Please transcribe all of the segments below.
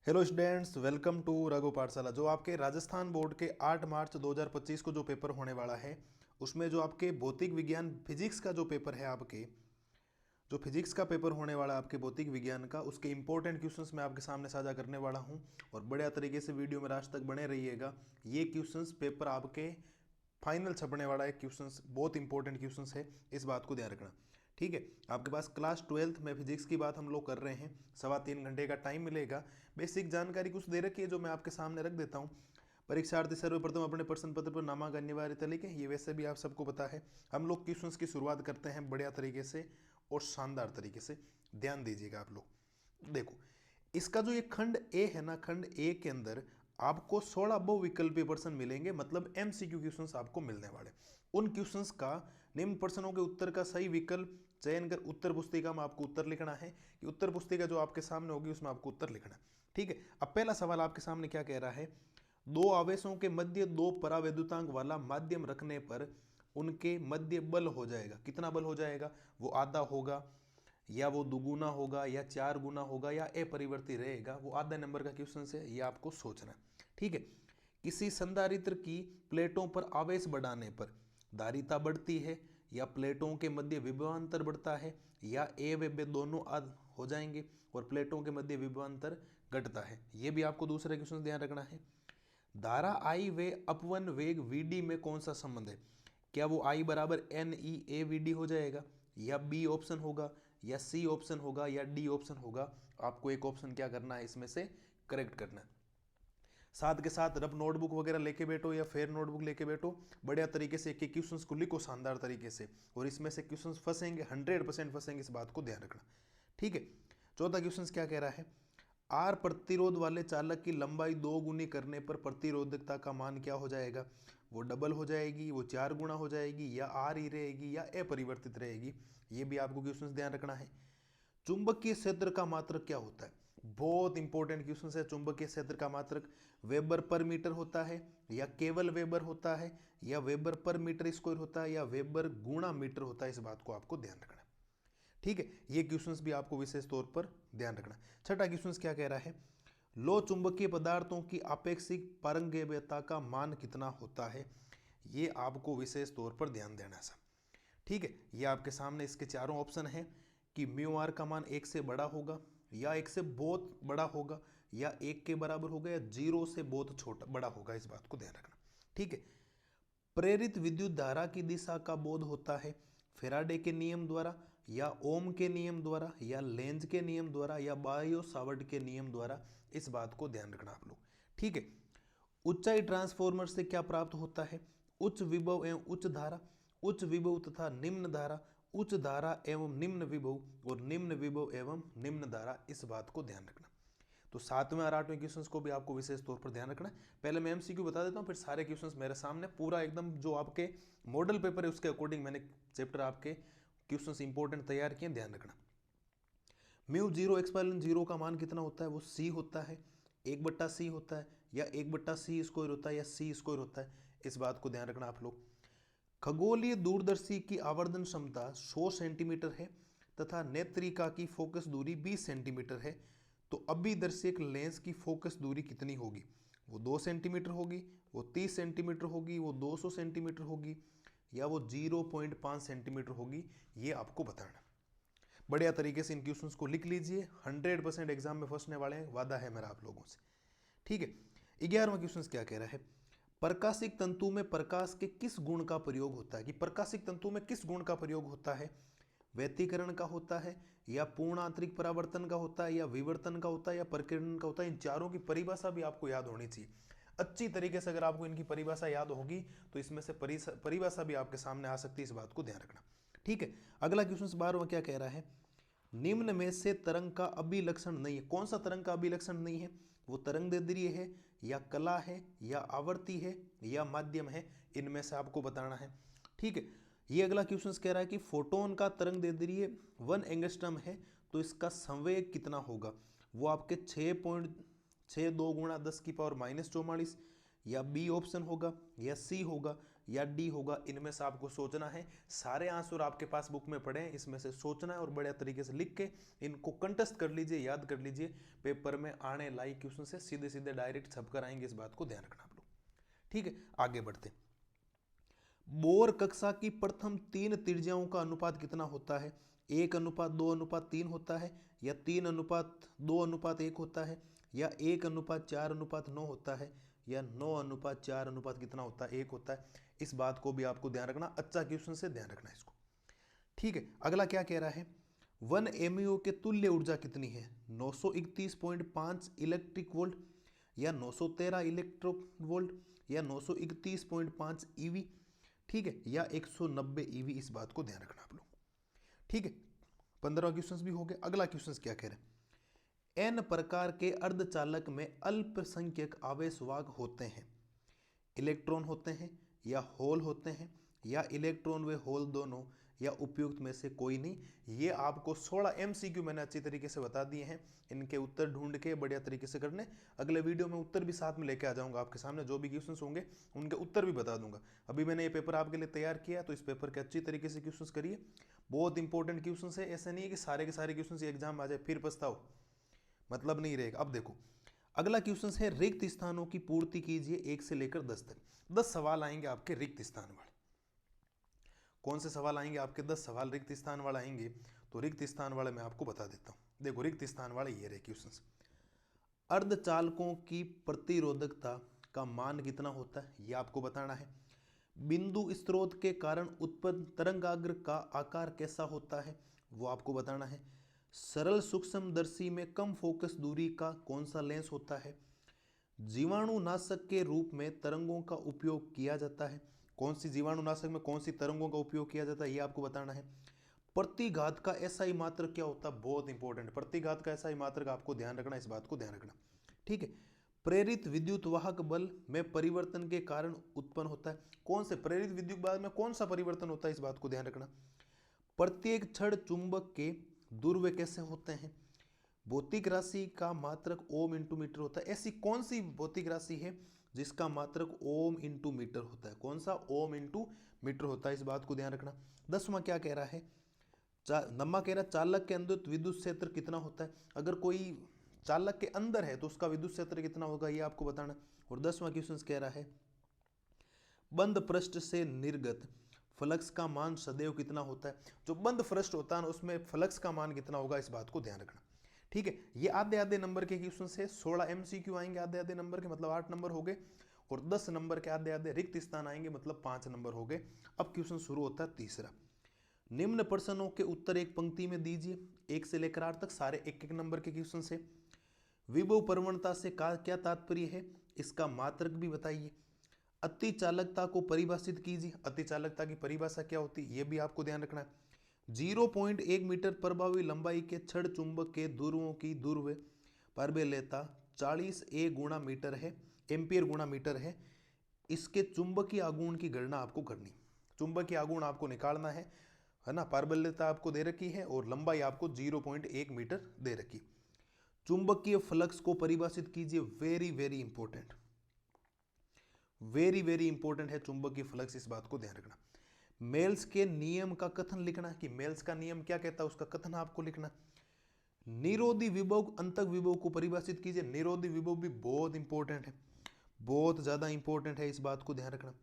Hello students, welcome to Raghu Pathshala. जो आपके Rajasthan board के 8 मार्च 2025 को जो पेपर होने वाला है, उसमें जो आपके भौतिक विज्ञान फिजिक्स का जो पेपर है, आपके जो फिजिक्स का पेपर होने वाला है आपके भौतिक विज्ञान का, उसके इंपॉर्टेंट क्वेश्चंस मैं आपके सामने साझा करने वाला हूं। और बढ़िया तरीके से वीडियो में लास्ट तक बने रहिएगा। ये क्वेश्चंस पेपर आपके फाइनल छपने वाला है। क्वेश्चंस बहुत इंपॉर्टेंट क्वेश्चंस है, इस बात को ध्यान रखना। ठीक है, आपके पास क्लास 12th में फिजिक्स की बात हम लोग कर रहे हैं। 3.25 घंटे का टाइम मिलेगा। बेसिक जानकारी कुछ दे रखी है जो मैं आपके सामने रख देता हूँ। परीक्षार्थी सर्वप्रथम अपने प्रश्न पत्र पर नामांकन अनिवार्यता लिखें, ये वैसे भी आप सबको पता है। हम लोग क्वेश्चंस की शुरुआत करते हैं बढ़िया तरीके से और शानदार तरीके से। ध्यान दीजिएगा आप लोग। देखो, इसका जो ये खंड ए है ना, खंड ए के अंदर आपको 16 बहुविकल्पीय प्रश्न मिलेंगे, मतलब एमसीक्यू क्वेश्चंस आपको मिलने वाले। उन क्वेश्चंस का निम्न प्रश्नों के उत्तर का सही विकल्प चयन कर उत्तर पुस्तिका में आपको उत्तर लिखना है, कि उत्तर पुस्तिका जो आपके सामने होगी उसमें आपको उत्तर लिखना है। ठीक है, अब पहला सवाल आपके सामने क्या कह रहा है। दो आवेशों के मध्य दो परावैद्युतांक वाला माध्यम रखने पर उनके मध्य बल हो जाएगा। कितना बल हो जाएगा? वो आधा होगा, या वो दुगुना होगा, या 4 गुना होगा, या अपरिवर्ती रहेगा। वो आधा नंबर का क्वेश्चन है, ये आपको सोचना है। ठीक है, किसी संधारित्र की प्लेटों पर आवेश बढ़ाने पर धारिता बढ़ती है, या प्लेटों के मध्य विभवांतर बढ़ता है, या ए व बी दोनों हो जाएंगे और प्लेटों के मध्य विभवांतर घटता है। ये भी आपको दूसरे क्वेश्चन ध्यान रखना है। धारा आई व अपवन वेग वीडी में कौन सा संबंध है? क्या वो आई बराबर N E A V D हो जाएगा, या बी ऑप्शन होगा, या सी ऑप्शन होगा, या डी ऑप्शन होगा? आपको एक ऑप्शन क्या करना है, इसमें से करेक्ट करना है। साथ के साथ रब नोटबुक वगैरह लेके बैठो, या फेयर नोटबुक लेके बैठो। बढ़िया तरीके से एक क्वेश्चंस को लिखो शानदार तरीके से, और इसमें से क्वेश्चंस फंसेंगे, 100% फंसेंगे, इस बात को ध्यान रखना। ठीक है, चौथा क्वेश्चन क्या कह रहा है। आर प्रतिरोध वाले चालक की लंबाई 2 गुनी करने पर प्रतिरोधकता का मान क्या हो जाएगा? वो डबल हो जाएगी, वो 4 गुना हो जाएगी, या आर ही रहेगी, या अपरिवर्तित रहेगी? ये भी आपको क्वेश्चन ध्यान रखना है। चुंबकीय क्षेत्र का मात्रक क्या होता है? बहुत इंपॉर्टेंट क्वेश्चन है। चुंबकीय क्षेत्र का मात्रक वेबर पर मीटर होता है, या केवल वेबर होता है, या वेबर पर मीटर स्क्वायर होता है, या वेबर गुणा मीटर होता है? इस बात को आपको ध्यान रखना है। ठीक है, ये क्वेश्चंस भी आपको विशेष तौर पर ध्यान रखना। छठा क्वेश्चंस क्या कह रहा है। लो चुंबकीय पदार्थों की आपेक्षिक पारंगम्यता का मान कितना होता है? ये आपको विशेष तौर पर ध्यान देना है। ठीक है, ये आपके सामने इसके चारों ऑप्शन हैं, कि म्यू आर का मान 1 से बड़ा होगा, या 1 से बहुत बड़ा होगा, या 1 के बराबर होगा, या 0 से बहुत छोटा बड़ा होगा। इस बात को ध्यान रखना। ठीक है, प्रेरित विद्युत धारा की दिशा का बोध होता है फेराडे के नियम द्वारा, या ओम के नियम द्वारा, या लेंज के नियम द्वारा, या बायो सावर्ट के नियम द्वारा? इस बात को ध्यान रखना आप लोग। ठीक है, ऊंचाई ट्रांसफॉर्मर से क्या प्राप्त होता है? उच्च विभव एवं उच्च धारा, उच्च विभव तथा निम्न धारा, उच्च धारा एवं निम्न विभव, और निम्न विभव एवं निम्न धारा। इस बात को ध्यान रखना। तो 7वें और 8वें क्वेश्चंस को भी आपको विशेष तौर पर ध्यान रखना है। पहले मैं एमसीक्यू बता देता हूँ, फिर सारे क्वेश्चंस मेरे सामने पूरा एकदम जो आपके मॉडल पेपर है उसके अकॉर्डिंग मैंने चैप्टर आपके क्वेश्चंस इंपॉर्टेंट तैयार किए, ध्यान रखना। म्यू 0 एक्सपाइलन 0 का मान कितना होता है? वो सी होता है, 1/c होता है, या 1/c स्क्वायर होता है, या सी स्क्वायर होता है? इस बात को ध्यान रखना आप लोग। खगोलीय दूरदर्शी की आवर्धन क्षमता 100 सेंटीमीटर है, तथा नेत्रिका की फोकस दूरी 20 सेंटीमीटर है। तो अभिदर्शक लेंस की फोकस दूरी कितनी होगी? वो 2 सेंटीमीटर होगी, वो 30 सेंटीमीटर होगी, वो 200 सेंटीमीटर होगी, या वो 0.5 सेंटीमीटर होगी? ये आपको बताना। बढ़िया तरीके से इन क्वेश्चंस को लिख लीजिए, 100% एग्जाम में फंसने वाले हैं, वादा है मेरा आप लोगों से। ठीक है, 11वां क्वेश्चन क्या कह रहा है। प्रकाशिक तंतु में प्रकाश के किस गुण का प्रयोग होता है? कि प्रकाशिक तंतु में किस गुण का प्रयोग होता है? व्यतिकरण का होता है, या पूर्ण आंतरिक परावर्तन का होता है, या विवर्तन का होता है, या परिकिरण का होता है? इन चारों की परिभाषा भी आपको याद होनी चाहिए अच्छी तरीके से। अगर आपको इनकी परिभाषा याद होगी तो इसमें से परिभाषा भी आपके सामने आ सकती है। इस बात को ध्यान रखना। ठीक है, अगला क्वेश्चन 12वां क्या कह रहा है। निम्न में से तरंग का अभिलक्षण नहीं है। कौन सा तरंग का अभिलक्षण नहीं है? वो तरंग दैर्ध्य है, या कला है, या आवर्ती है, या माध्यम है? इनमें से आपको बताना है। ठीक है, ये अगला क्वेश्चन कह रहा है कि फोटोन का तरंग दैर्ध्य 1 एंगस्ट्रम है, तो इसका संवेग कितना होगा? वो आपके 6.62 × 10⁻⁻44, या बी ऑप्शन होगा, या सी होगा, या डी होगा, इनमें से आपको सोचना है। सारे आंसर आपके पास बुक में पड़े हैं, इसमें से सोचना है और बढ़िया तरीके से लिख के इनको कंटेस्ट कर लीजिए, याद कर लीजिए। पेपर में आने लायक क्वेश्चन से सीधे सीधे डायरेक्ट छपकर आएंगे, इस बात को ध्यान रखना आप लोग। ठीक है, आगे बढ़ते। बोर कक्षा की प्रथम 3 त्रिज्याओं का अनुपात कितना होता है? 1:2:3 होता है, या 3:2:1 होता है, या 1:4:9 होता है, या 9:4 कितना होता है? 1 होता है। इस बात को भी आपको ध्यान रखना, अच्छा क्वेश्चन से ध्यान रखना इसको। ठीक है, अगला क्या कह रहा है? 1 एमईओ के तुल्य ऊर्जा कितनी है? 931.5 इलेक्ट्रिक वोल्ट, या 913 इलेक्ट्रो वोल्ट, या 931.5 ईवी, ठीक है, या 190 ईवी। इस बात को ध्यान रखना आप लोग। ठीक है, 15 क्वेश्चन भी हो गए। अगला क्वेश्चन क्या कह रहे हैं? एन प्रकार के अर्धचालक में अल्पसंख्यक आवेश वाहक होते हैं। इलेक्ट्रॉन होते हैं, या होल होते हैं, या इलेक्ट्रॉन व होल दोनों, या उपयुक्त में से कोई नहीं। ये आपको 16 एमसीक्यू मैंने अच्छी तरीके से बता दिए हैं। इनके उत्तर ढूंढ के बढ़िया तरीके से करने। अगले वीडियो में उत्तर भी साथ में लेके आ जाऊंगा आपके सामने, जो भी क्वेश्चंस होंगे उनके उत्तर भी बता दूंगा। अभी मैंने ये पेपर आपके लिए तैयार किया, तो इस पेपर के अच्छी तरीके से क्वेश्चंस करिए। बहुत इंपॉर्टेंट क्वेश्चंस है, ऐसा नहीं है कि सारे के सारे क्वेश्चंस एग्जाम आ जाए फिर पछताओ, मतलब नहीं रहेगा। अब देखो, अगला क्वेश्चन है रिक्त स्थानों की पूर्ति कीजिए 1 से लेकर 10 तक। 10 सवाल आएंगे आपके रिक्त स्थान वाले। कौन से सवाल आएंगे आपके? 10 सवाल रिक्त स्थान वाले आएंगे। तो रिक्त स्थान वाले मैं आपको बता देता हूं। देखो, रिक्त स्थान वाले ये रहे क्वेश्चन। अर्धचालकों की प्रतिरोधकता का मान कितना होता है, ये आपको बताना है। बिंदु स्रोत के कारण उत्पन्न तरंगाग्र का आकार कैसा होता है, वो आपको बताना है। सरल सूक्ष्मदर्शी में कम फोकस दूरी का कौन सा लेंस होता है? जीवाणुनाशक के रूप में तरंगों का उपयोग किया जाता है। कौन सी जीवाणुनाशक में कौन सी तरंगों का उपयोग किया जाता है, ये आपको बताना है। प्रतिघात का एसआई मात्रक क्या होता है? बहुत इंपॉर्टेंट, प्रतिघात का एसआई मात्रक आपको ध्यान रखना, इस बात को ध्यान रखना। ठीक है, प्रेरित विद्युत वाहक बल में परिवर्तन के कारण उत्पन्न होता है। कौन से प्रेरित विद्युत बल में कौन सा परिवर्तन होता है, इस बात को ध्यान रखना। प्रत्येक क्षण चुंबक के ध्रुव कैसे होते हैं? भौतिक राशि का मात्रक ओम इंटू मीटर होता है। ऐसी कौन सी भौतिक राशि है जिसका मात्रक ओम इंटू मीटर होता है? कौन सा? ओम इंटू मीटर होता है, इस बात को ध्यान रखना। 10वां क्या कह रहा है? नम्मा कह रहा है चालक के अंदर विद्युत क्षेत्र कितना होता है। अगर कोई चालक के अंदर है तो उसका विद्युत क्षेत्र कितना होगा, ये आपको बताना। और 10वां क्वेश्चन कह रहा है बंद पृष्ठ से निर्गत फ्लक्स का मान सदैव कितना होता है। जो बंद पृष्ठ होता है ना, उसमें फ्लक्स का मान कितना होगा, इस बात को ध्यान रखना। ठीक है, ये आधे आधे नंबर के क्वेश्चन से 16 एमसीक्यू आएंगे आधे आधे नंबर के, मतलब 8 नंबर हो गए। और 10 नंबर के आधे आधे रिक्त स्थान आएंगे, मतलब 5 नंबर हो गए। अब क्वेश्चन शुरू होता है तीसरा। निम्न प्रश्नों के उत्तर एक पंक्ति में दीजिए। 1 से लेकर 8 तक सारे 1-1 नंबर के क्वेश्चन से। विभव प्रवणता से क्या तात्पर्य है, इसका मात्रक भी बताइए। अति चालकता को परिभाषित कीजिए। अति चालकता की परिभाषा क्या होती है, यह भी आपको ध्यान रखना है। 0.1 मीटर प्रभावी लंबाई के छड़ चुंबक के ध्रुवों की ध्रुव परबेलता 40 ए गुणा मीटर है, एम्पियर गुणा मीटर है। इसके चुंबकीय आघूर्ण की गणना आपको करनी। चुंबकीय आघूर्ण आपको निकालना है ना। परबेलता आपको दे रखी है और लंबाई आपको 0.1 मीटर दे रखी। चुंबकीय फ्लक्स को परिभाषित कीजिए। Very very important, very very important है चुंबकीय फ्लक्स, इस बात को ध्यान रखना। मेल्स के नियम का कथन लिखना है कि मेल्स का नियम क्या कहता है, उसका कथन आपको लिखना। निरोधी विभव अंतक विभव को परिभाषित कीजिए। निरोधी विभव भी बहुत इंपॉर्टेंट है, बहुत ज्यादा इंपॉर्टेंट है, इस बात को ध्यान रखना।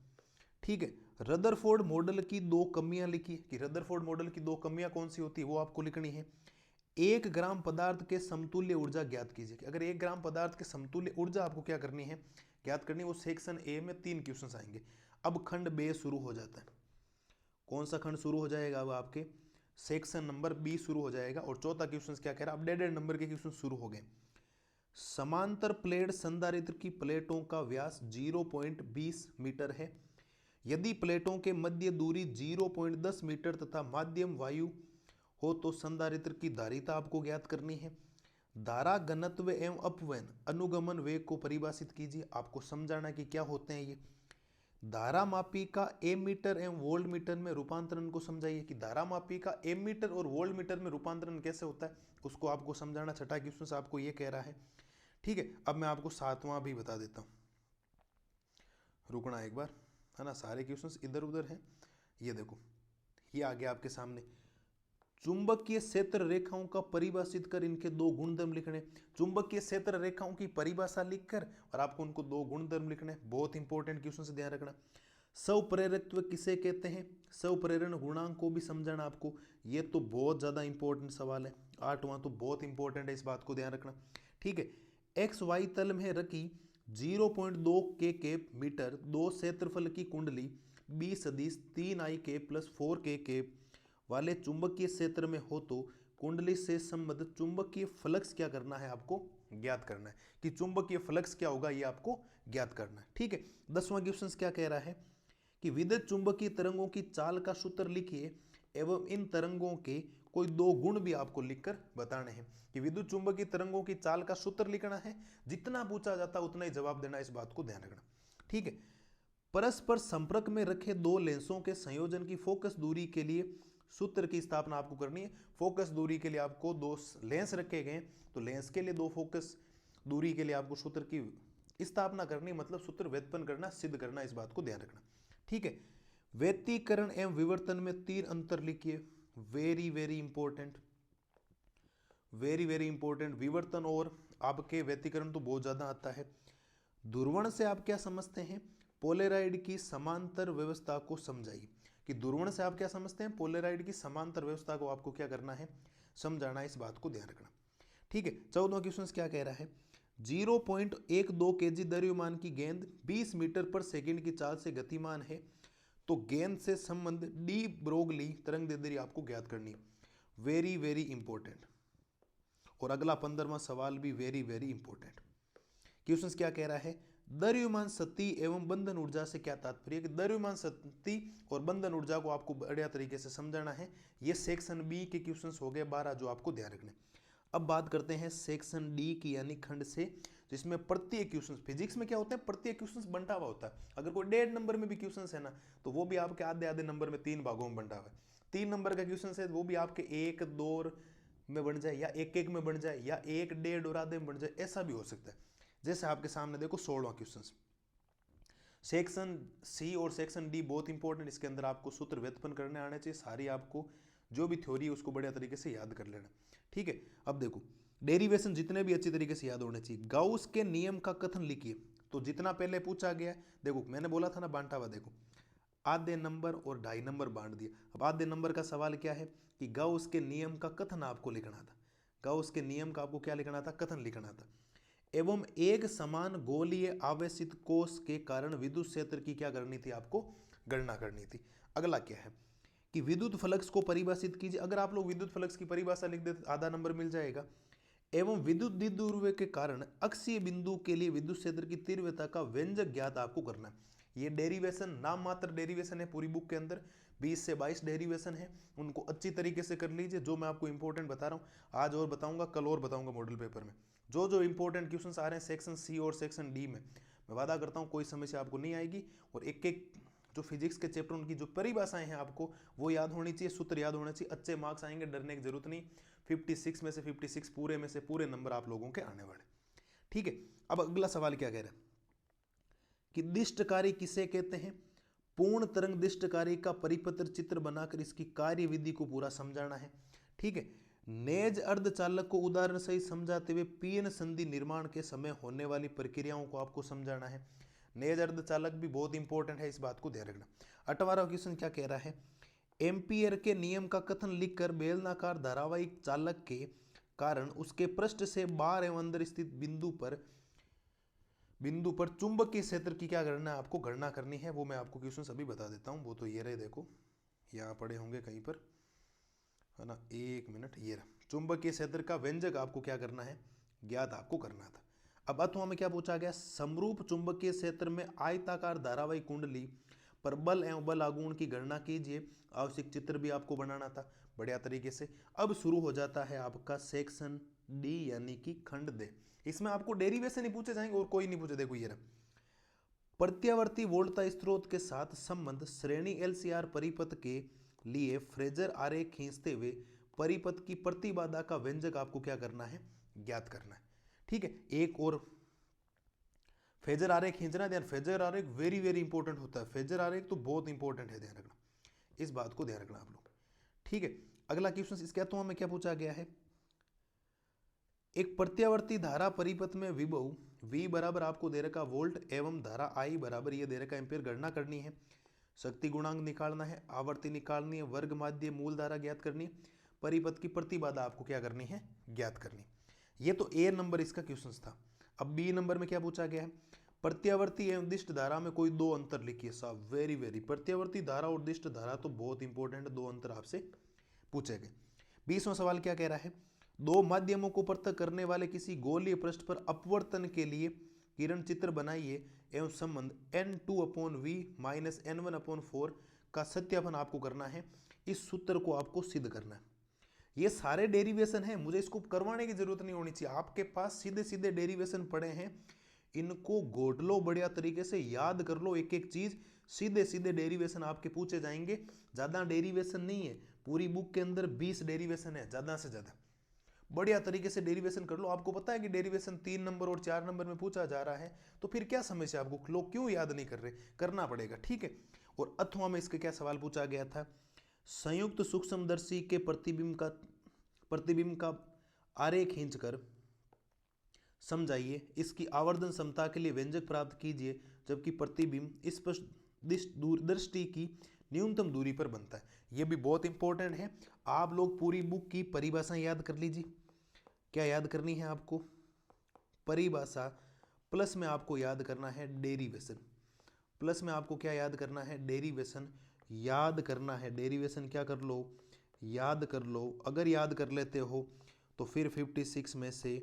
ठीक है, रदरफोर्ड मॉडल की 2 कमियां लिखिए कि रदरफोर्ड मॉडल की 2 कमियां कौन सी होती है, वो आपको लिखनी है। 1 ग्राम पदार्थ के समतुल्य ऊर्जा ज्ञात कीजिए। अगर 1 ग्राम पदार्थ के समतुल्य ऊर्जा आपको क्या करनी है, ज्ञात करनी है। वो सेक्शन ए में 3 क्वेश्चन आएंगे। अब खंड बे शुरू हो जाता है। कौन सा खंड शुरू हो जाएगा? अब आपके सेक्शन नंबर बी शुरू हो जाएगा। और चौथा क्वेश्चन क्या कह रहा है, अपडेटेड नंबर के क्वेश्चन शुरू हो गए। समांतर प्लेट संधारित्र की प्लेटों का व्यास 0.20 मीटर है। यदि प्लेटों के मध्य दूरी 0.10 मीटर तथा माध्यम वायु हो तो संधारित्र की धारिता आपको ज्ञात करनी है। धारा घनत्व एवं अपवहन अनुगमन वेग को परिभाषित कीजिए। आपको समझाना कि क्या होते हैं ये। धारा मापी का एमीटर एवं वोल्ट मीटर में रूपांतरण को समझाइए कि धारा मापी का एमीटर और वोल्ट मीटर में रूपांतरण कैसे होता है, उसको आपको समझाना। छठा क्वेश्चन आपको ये कह रहा है। ठीक है, अब मैं आपको 7वां भी बता देता हूं, रुकना एक बार। है ना, सारे क्वेश्चंस इधर उधर हैं। ये देखो, ये आ गया आपके सामने, चुंबकीय क्षेत्र रेखाओं का परिभाषित कर इनके दो गुणधर्म लिखने। चुंबकीय क्षेत्र रेखाओं की परिभाषा लिखकर और आपको उनको दो गुणधर्म लिखने। बहुत इंपॉर्टेंट क्वेश्चन से ध्यान रखना। स्वप्रेरित्व किसे कहते हैं, स्वप्रेरण गुणांक को भी समझाना आपको। ये तो बहुत ज्यादा इंपॉर्टेंट सवाल है, 8वां तो बहुत इंपॉर्टेंट है, इस बात को ध्यान रखना। ठीक है, एक्स वाई तल में रखी 0.2 के मीटर दो क्षेत्रफल की कुंडली बी सदिश 3i के प्लस 4k के वाले चुंबकीय क्षेत्र में हो तो कुंडली से संबद्ध चुंबकीय फ्लक्स क्या करना है, आपको ज्ञात करना है। कि चुंबकीय फ्लक्स क्या होगा, ये आपको ज्ञात करना है। ठीक है, 10वां क्वेश्चन क्या कह रहा है कि विद्युत चुंबकीय तरंगों की चाल का सूत्र लिखिए एवं इन तरंगों के कोई दो गुण भी आपको लिखकर बताने हैं। कि विद्युत चुंबकीय तरंगों की चाल का सूत्र लिखना है, जितना पूछा जाता उतना ही जवाब देना, इस बात को ध्यान रखना। ठीक है, परस्पर संपर्क में रखे दो लेंसों के संयोजन की फोकस दूरी के लिए सूत्र की स्थापना आपको करनी है। फोकस दूरी के लिए आपको दो लेंस रखे गए, तो लेंस के लिए दो फोकस दूरी के लिए आपको सूत्र की स्थापना करनी, मतलब सूत्र व्युत्पन्न करना, सिद्ध करना, इस बात को ध्यान रखना। ठीक है, व्यतिकरण एवं विवर्तन में 3 अंतर लिखिए। Very very important, very very important. विवर्तन और आपके व्यतिकरण तो बहुत ज्यादा आता है। ध्रुवण से आप क्या समझते हैं, पोलेराइड की समांतर व्यवस्था को समझाइए। कि ध्रुवण से आप क्या समझते हैं, पोलेराइड की समांतर व्यवस्था को आपको क्या करना है, समझाना, इस बात को ध्यान रखना। ठीक है, 14वां क्वेश्चन क्या कह रहा है, 0.12 kg द्रव्यमान की गेंद 20 मीटर पर सेकंड की चाल से गतिमान है, तो गेंद से संबंध डी ब्रोगली तरंग दैर्ध्य आपको ज्ञात करनी है। Very very important. और अगला 15वां सवाल भी वेरी वेरी इंपॉर्टेंट। क्वेश्चन क्या कह रहा है, द्रव्यमान शक्ति एवं बंधन ऊर्जा से क्या तात्पर्य है। कि द्रव्यमान शक्ति और बंधन ऊर्जा को आपको बढ़िया तरीके से समझाना है। ये सेक्शन बी के क्वेश्चंस हो गए 12 जो आपको ध्यान रखने। अब बात करते हैं सेक्शन डी की, यानी खंड से, जिसमें प्रत्येक क्वेश्चन, फिजिक्स में क्या होता है, प्रत्येक क्वेश्चन बंटा हुआ होता है। अगर कोई 1.5 नंबर में भी क्वेश्चन है ना, तो वो भी आपके आधे आधे नंबर में 3 भागों में बंटा हुआ है। 3 नंबर का क्वेश्चन है वो भी आपके 1 2 में बन जाए, या 1 1 में बन जाए, या 1 1.5 और आधे में बन जाए, ऐसा भी हो सकता है। जैसे आपके सामने देखो 16वां क्वेश्चन, सेक्शन सी और सेक्शन डी बहुत इंपॉर्टेंट। इसके अंदर आपको सूत्र व्युत्पन्न करने आने चाहिए, सारी आपको जो भी थ्योरी है उसको बढ़िया तरीके से याद कर लेना। ठीक है, अब देखो डेरिवेशन जितने भी अच्छी तरीके से याद होने चाहिए। गाउस के नियम का कथन लिखिए। तो जितना पहले पूछा गया, देखो मैंने बोला था ना बांटा हुआ, देखो आधे नंबर और 2.5 नंबर बांट दिया। अब आधे नंबर का सवाल क्या है कि गाउस के नियम का कथन आपको लिखना था। गाउस के नियम का आपको क्या लिखना था, कथन लिखना था। एवं एक समान गोलीय आवेशित कोश के कारण विद्युत क्षेत्र की क्या करनी थी, आपको गणना करनी थी। अगला क्या है कि विद्युत फ्लक्स को परिभाषित कीजिए। अगर आप लोग विद्युत फ्लक्स की परिभाषा लिख देते आधा नंबर मिल जाएगा। एवं विद्युत द्विध्रुव के कारण अक्षीय बिंदु के लिए विद्युत क्षेत्र की तीव्रता का व्यंजक ज्ञात आपको करना है। ये डेरिवेशन नाम मात्र डेरिवेशन है, पूरी बुक के अंदर 20 से 22 डेरिवेशन है, उनको अच्छी तरीके से कर लीजिए। जो मैं आपको इंपॉर्टेंट बता रहा हूँ आज और बताऊंगा, कल और बताऊंगा मॉडल पेपर में। जो जो इंपॉर्टेंट क्वेश्चंस आ रहे हैं सेक्शन सी और सेक्शन डी में, मैं वादा करता हूँ कोई समस्या आपको नहीं आएगी। और एक एक जो फिजिक्स के चैप्टर उनकी जो परिभाषाएं हैं आपको वो याद होनी चाहिए, सूत्र याद होने चाहिए। अच्छे मार्क्स आएंगे, डरने की जरूरत नहीं। 56 में से 56 पूरे में से पूरे नंबर आप लोगों के आने वाले। ठीक है, अब अगला सवाल क्या कह रहा है कि दिष्टकारी किसे कहते हैं। पूर्ण तरंग दिष्टकारी का परिपत्र चित्र बनाकर इसकी कार्य विधि को पूरा समझाना है। ठीक है, नेज अर्धचालक को उदाहरण सहित समझाते हुए पीएन संधि निर्माण के समय होने वाली प्रक्रियाओं को आपको समझाना है। नेज अर्धचालक भी बहुत इंपॉर्टेंट है, इस बात को ध्यान रखना। 18वां क्वेश्चन क्या कह रहा है, एम्पियर के नियम का कथन लिखकर बेलनाकार धारावाहिक चालक के कारण उसके पृष्ठ से बाहर एवं अंदर स्थित बिंदु पर चुंबकीय क्षेत्र की क्या करना है, आपको गणना करनी है। वो मैं आपको क्वेश्चन अभी बता देता हूँ। वो तो ये रहे, देखो यहाँ पड़े होंगे कहीं पर, है ना, 1 मिनट। ये रहा, चुंबकीय क्षेत्र का व्यंजक आपको क्या करना है, ज्ञात आपको करना था। अब अथवा में क्या पूछा गया, समरूप चुंबकीय क्षेत्र में आयताकार धारावाहिक कुंडली पर बल एवं बल आघूर्ण की गणना कीजिए। आवश्यक चित्र भी आपको बनाना था बढ़िया तरीके से। अब शुरू हो जाता है आपका सेक्शन डी यानी कि खंड दे। इसमें आपको डेरिवेशन ही पूछे जाएंगे और कोई नहीं पूछे। देखो ये रहा, प्रत्यावर्ती वोल्टता स्रोत के साथ संबंध श्रेणी एलसीआर परिपथ के लिए फ्रेजर आरेख खींचते हुए परिपथ की प्रतिबाधा का व्यंजक आपको क्या करना है, ज्ञात करना है। ठीक है, एक और फेजर आरेख खींचना ध्यान, फेजर आरेख वेरी वेरी इंपॉर्टेंट होता है, फेजर आरेख तो बहुत इंपॉर्टेंट है, ध्यान रखना, इस बात को ध्यान रखना आप लोग। ठीक है, अगला क्वेश्चन इसके तो हमें क्या पूछा गया है, एक प्रत्यावर्ती धारा परिपथ में विभव V बराबर आपको दे रखा वोल्ट एवं धारा I बराबर ये दे रखा एम्पियर, गणना करनी है, शक्ति गुणांक निकालना है, आवर्ती निकालनी है, वर्ग माध्य मूल धारा ज्ञात करनी है, परिपथ की प्रतिबाधा आपको क्या करनी है, ज्ञात करनी। ये तो ए नंबर इसका क्वेश्चन था। अब बी नंबर में क्या पूछा गया है, प्रत्यावर्ती एवं दिष्ट धारा में कोई दो अंतर लिखिए साहब, वेरी वेरी, प्रत्यावर्ती धारा और दिष्ट धारा तो बहुत इंपॉर्टेंट, दो अंतर आपसे पूछे गए। 20वां सवाल क्या कह रहा है, दो माध्यमों को पृथक करने वाले किसी गोलीय पृष्ठ पर अपवर्तन के लिए किरण चित्र बनाइए एवं संबंध n2/v - n1/4 का सत्यापन आपको करना है, इस सूत्र को आपको सिद्ध करना है। ये सारे डेरिवेशन हैं, मुझे इसको करवाने की जरूरत नहीं होनी चाहिए, आपके पास सीधे सीधे डेरिवेशन पड़े हैं, इनको घोट लो, बढ़िया तरीके से याद कर लो, एक एक चीज, सीधे सीधे डेरिवेशन आपके पूछे जाएंगे, ज्यादा डेरिवेशन नहीं है, पूरी बुक के अंदर 20 डेरिवेशन है, ज्यादा से ज्यादा बढ़िया तरीके से डेरिवेशन कर लो। आपको पता है कि डेरिवेशन 3 नंबर और 4 नंबर में पूछा जा रहा है, तो फिर क्या समस्या, आपको लोग क्यों याद नहीं कर रहे, करना पड़ेगा। ठीक है, और अथवा में इसके क्या सवाल पूछा गया था, संयुक्त सूक्ष्मदर्शी के प्रतिबिंब का आरेख खींचकर समझाइए, इसकी आवर्धन क्षमता के लिए व्यंजक प्राप्त कीजिए, जबकि प्रतिबिंब स्पष्ट दृष्टि की न्यूनतम दूरी पर बनता है। यह भी बहुत इंपॉर्टेंट है, आप लोग पूरी बुक की परिभाषा याद कर लीजिए। क्या याद करनी है आपको, परिभाषा, प्लस में आपको याद करना है डेरिवेशन, प्लस में आपको क्या याद करना है, डेरिवेशन याद करना है, डेरिवेशन क्या कर लो, याद कर लो। अगर याद कर लेते हो तो फिर 56 में से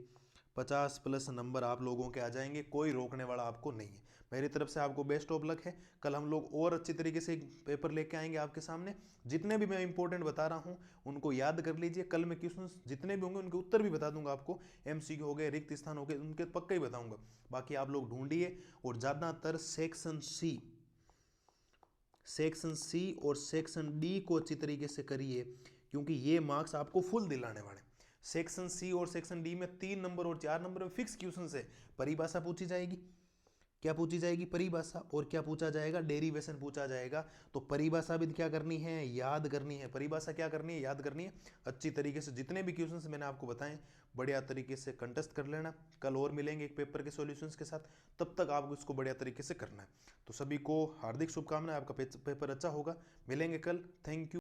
50 प्लस नंबर आप लोगों के आ जाएंगे, कोई रोकने वाला आपको नहीं है। मेरी तरफ से आपको बेस्ट ऑफ लक है, कल हम लोग और अच्छी तरीके से पेपर लेके आएंगे आपके सामने, जितने भी मैं इंपॉर्टेंट बता रहा हूं उनको याद कर लीजिए, कल मैं क्वेश्चन जितने भी होंगे उनके उत्तर भी बता दूंगा आपको, MCQ हो गए, रिक्त स्थान हो गए, उनके पक्का ही बताऊंगा। बाकी आप लोग ढूंढिए, और ज़्यादातर सेक्शन सी और सेक्शन डी को अच्छी तरीके से करिए, क्योंकि ये मार्क्स आपको फुल दिलाने वाले। सेक्शन सी और सेक्शन डी में 3 नंबर और 4 नंबर में फिक्स क्वेश्चन से परिभाषा पूछी जाएगी, क्या पूछी जाएगी, परिभाषा, और क्या पूछा जाएगा, डेरिवेशन पूछा जाएगा। तो परिभाषा भी क्या करनी है, याद करनी है, परिभाषा क्या करनी है, याद करनी है अच्छी तरीके से। जितने भी क्वेश्चंस मैंने आपको बताएं बढ़िया तरीके से कंटेस्ट कर लेना, कल और मिलेंगे एक पेपर के सॉल्यूशंस के साथ, तब तक आपको इसको बढ़िया तरीके से करना है। तो सभी को हार्दिक शुभकामनाएं, आपका पेपर अच्छा होगा, मिलेंगे कल, थैंक यू।